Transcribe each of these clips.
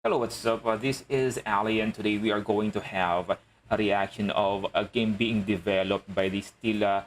Hello, what's up? This is Ali, and today we are going to have a reaction of a game being developed by the Stila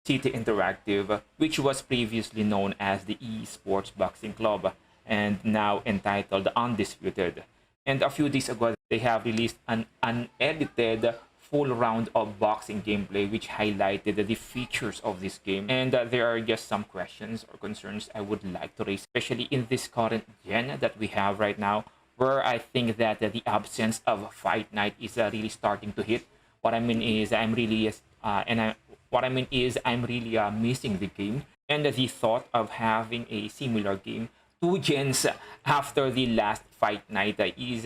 City Interactive, which was previously known as the ESports Boxing Club, and now entitled Undisputed. And a few days ago, they have released an unedited full round of boxing gameplay, which highlighted the features of this game. And there are just some questions or concerns I would like to raise, especially in this current gen that we have right now, where I think that the absence of Fight Night is really starting to hit. What I mean is I'm really and I, what I mean is I'm really missing the game, and the thought of having a similar game 2 gens after the last Fight Night is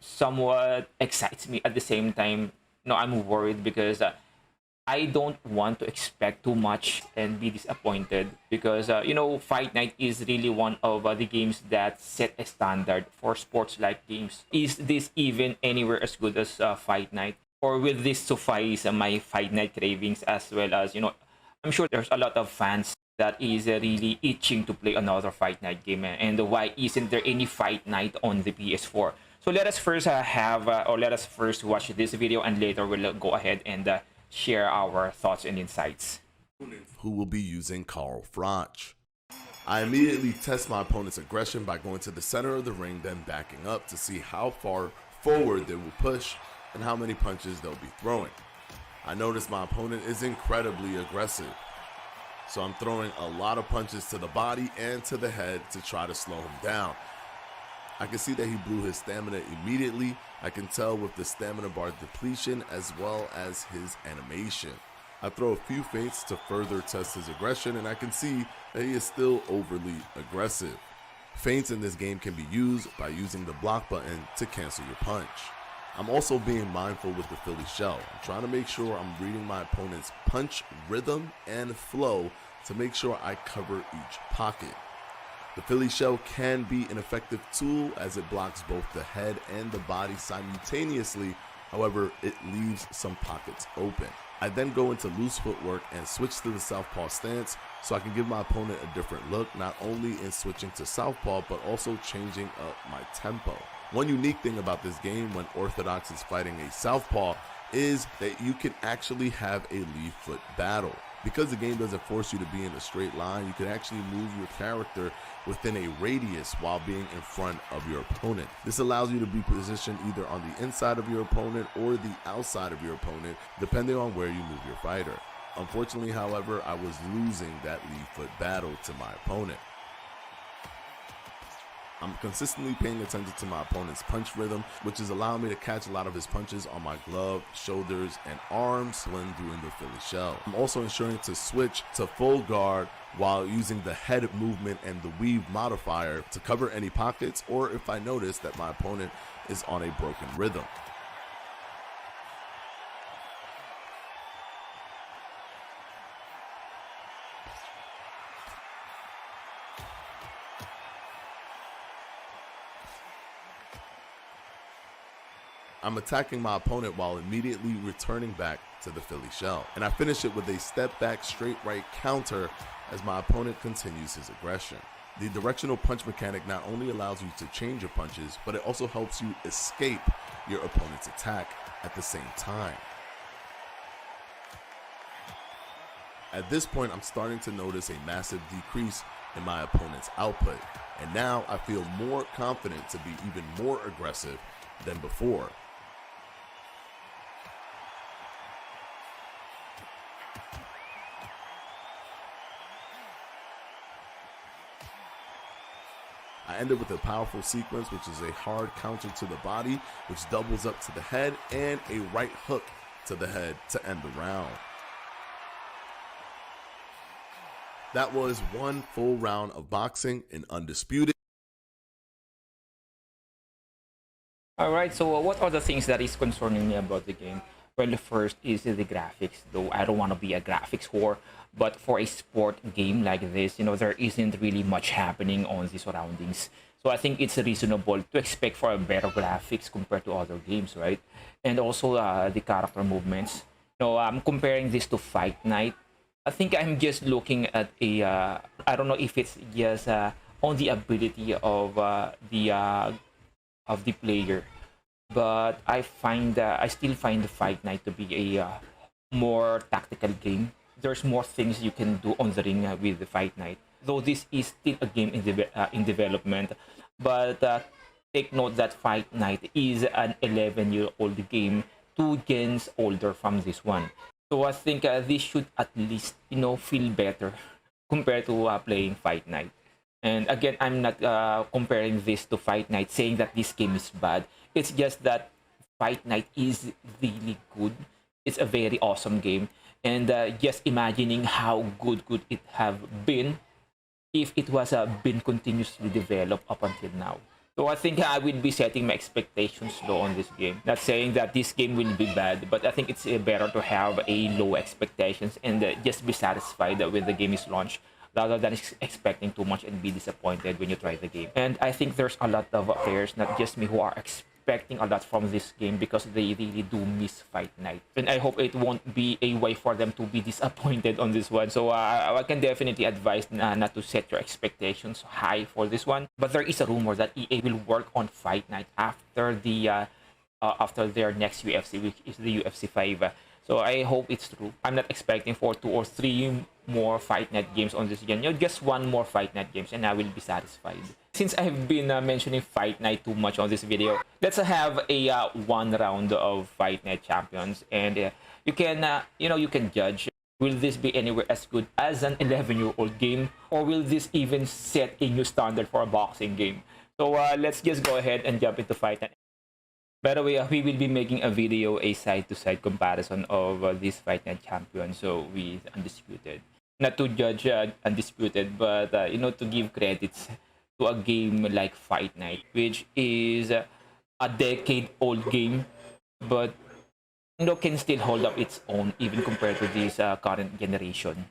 somewhat excites me. At the same time, no, I'm worried because I don't want to expect too much and be disappointed because Fight Night is really one of the games that set a standard for sports like games. Is this even anywhere as good as Fight Night, or will this suffice my Fight Night cravings? As well as, I'm sure there's a lot of fans that is really itching to play another Fight Night game, and why isn't there any Fight Night on the PS4? So let us first let us first watch this video, and later we'll go ahead and share our thoughts and insights. Who will be using Carl Froch. I immediately test my opponent's aggression by going to the center of the ring, then backing up to see how far forward they will push and how many punches they'll be throwing. I notice my opponent is incredibly aggressive, so I'm throwing a lot of punches to the body and to the head to try to slow him down. I can see that he blew his stamina immediately. I can tell with the stamina bar depletion as well as his animation. I throw a few feints to further test his aggression, and I can see that he is still overly aggressive. Feints in this game can be used by using the block button to cancel your punch. I'm also being mindful with the Philly shell. I'm trying to make sure I'm reading my opponent's punch rhythm and flow to make sure I cover each pocket. The Philly shell can be an effective tool as it blocks both the head and the body simultaneously. However, it leaves some pockets open. I then go into loose footwork and switch to the southpaw stance so I can give my opponent a different look, not only in switching to southpaw but also changing up my tempo. One unique thing about this game when Orthodox is fighting a southpaw is that you can actually have a lead foot battle. Because the game doesn't force you to be in a straight line, you can actually move your character within a radius while being in front of your opponent. This allows you to be positioned either on the inside of your opponent or the outside of your opponent, depending on where you move your fighter. Unfortunately, however, I was losing that lead foot battle to my opponent. I'm consistently paying attention to my opponent's punch rhythm, which is allowing me to catch a lot of his punches on my glove, shoulders, and arms when doing the Philly shell. I'm also ensuring to switch to full guard while using the head movement and the weave modifier to cover any pockets, or if I notice that my opponent is on a broken rhythm. I'm attacking my opponent while immediately returning back to the Philly shell. And I finish it with a step back straight right counter as my opponent continues his aggression. The directional punch mechanic not only allows you to change your punches, but it also helps you escape your opponent's attack at the same time. At this point, I'm starting to notice a massive decrease in my opponent's output, and now I feel more confident to be even more aggressive than before. I ended with a powerful sequence, which is a hard counter to the body, which doubles up to the head, and a right hook to the head to end the round. That was one full round of boxing in Undisputed. All right, so what are the things that is concerning me about the game? Well, the first is the graphics, though I don't want to be a graphics whore, but for a sport game like this, there isn't really much happening on the surroundings. So I think it's reasonable to expect for a better graphics compared to other games, right? And also the character movements. I'm comparing this to Fight Night. I think I'm just looking at I don't know if it's just on the ability of the of the player. But I still find the Fight Night to be a more tactical game. There's more things you can do on the ring with the Fight Night. Though this is still a game in development, but take note that Fight Night is an 11-year-old game, 2 gens older from this one. So I think this should at least feel better compared to playing Fight Night. And again, I'm not comparing this to Fight Night, saying that this game is bad. It's just that Fight Night is really good. It's a very awesome game. And just imagining how good could it have been if it was been continuously developed up until now. So I think I will be setting my expectations low on this game. Not saying that this game will be bad, but I think it's better to have a low expectations and just be satisfied with the game is launched, rather than expecting too much and be disappointed when you try the game. And I think there's a lot of players, not just me, who are expecting a lot from this game because they really do miss Fight Night. And I hope it won't be a way for them to be disappointed on this one. So I can definitely advise not to set your expectations high for this one. But there is a rumor that EA will work on Fight Night after their next UFC, which is the UFC 5. So I hope it's true. I'm not expecting for 2 or 3 more Fight Night games on this gen. Just 1 more Fight Night games and I will be satisfied. Since I've been mentioning Fight Night too much on this video, let's have a 1 round of Fight Night champions, and you can judge. Will this be anywhere as good as an 11-year-old game, or will this even set a new standard for a boxing game? So let's just go ahead and jump into Fight Night. By the way, we will be making a video, a side-to-side comparison of these Fight Night champions, so with Undisputed. Not to judge Undisputed, but to give credits to a game like Fight Night, which is a decade-old game, but can still hold up its own even compared to this current generation.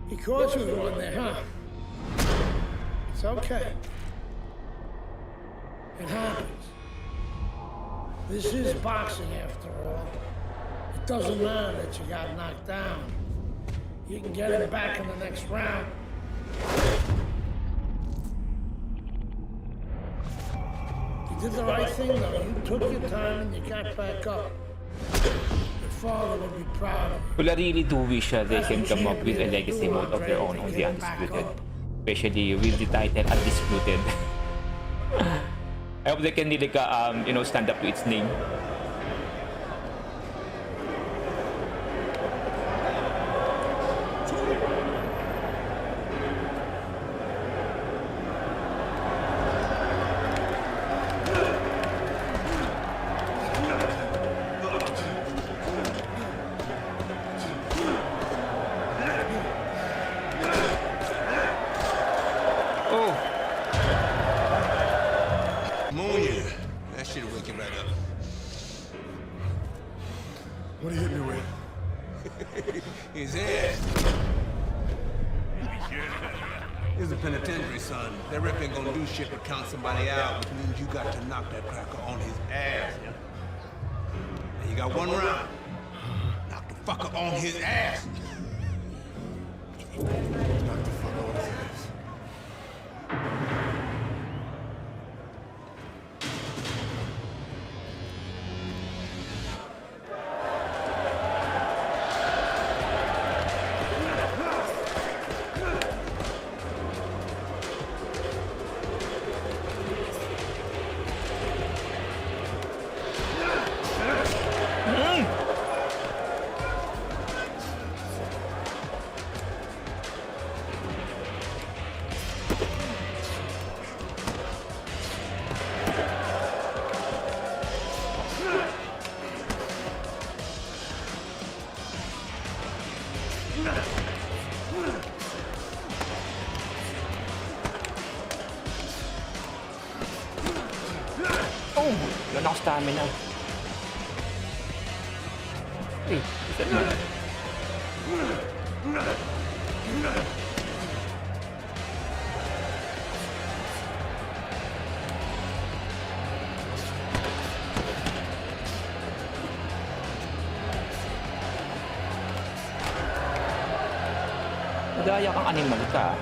He caught you with one there, huh? It's okay. It happens. This is boxing after all. It doesn't matter that you got knocked down. You can get it back in the next round. You did the right thing though. You took your time and you got back up. Your father would be proud of you. Well, I really do wish they can come up with a legacy mode of their own on the Undisputed. Especially with the title Undisputed. I hope they can really stand up to its name. What are you hitting me with? His ass. He's a penitentiary, son. That rep ain't gonna do shit but count somebody out, which means you got to knock that cracker on his ass. And you got 1 round. Knock the fucker on his ass. Knock the fuck on his ass. Oh, wala na stamina. Hey, isa na. Madaya kang animal ka.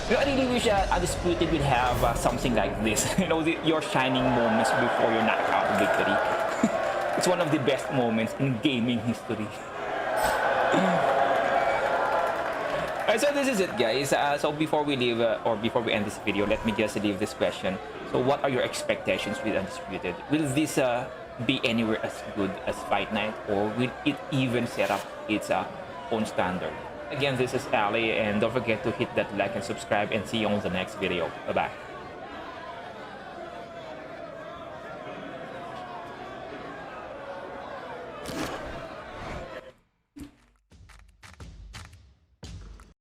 I really wish Undisputed will have something like this. You know, your shining moments before your knockout victory. It's one of the best moments in gaming history. So this is it, guys. So before we leave, or before we end this video, let me just leave this question. So what are your expectations with Undisputed? Will this be anywhere as good as Fight Night, or will it even set up its own standard? Again, this is Ali, and don't forget to hit that like and subscribe, and see you on the next video. Bye-bye.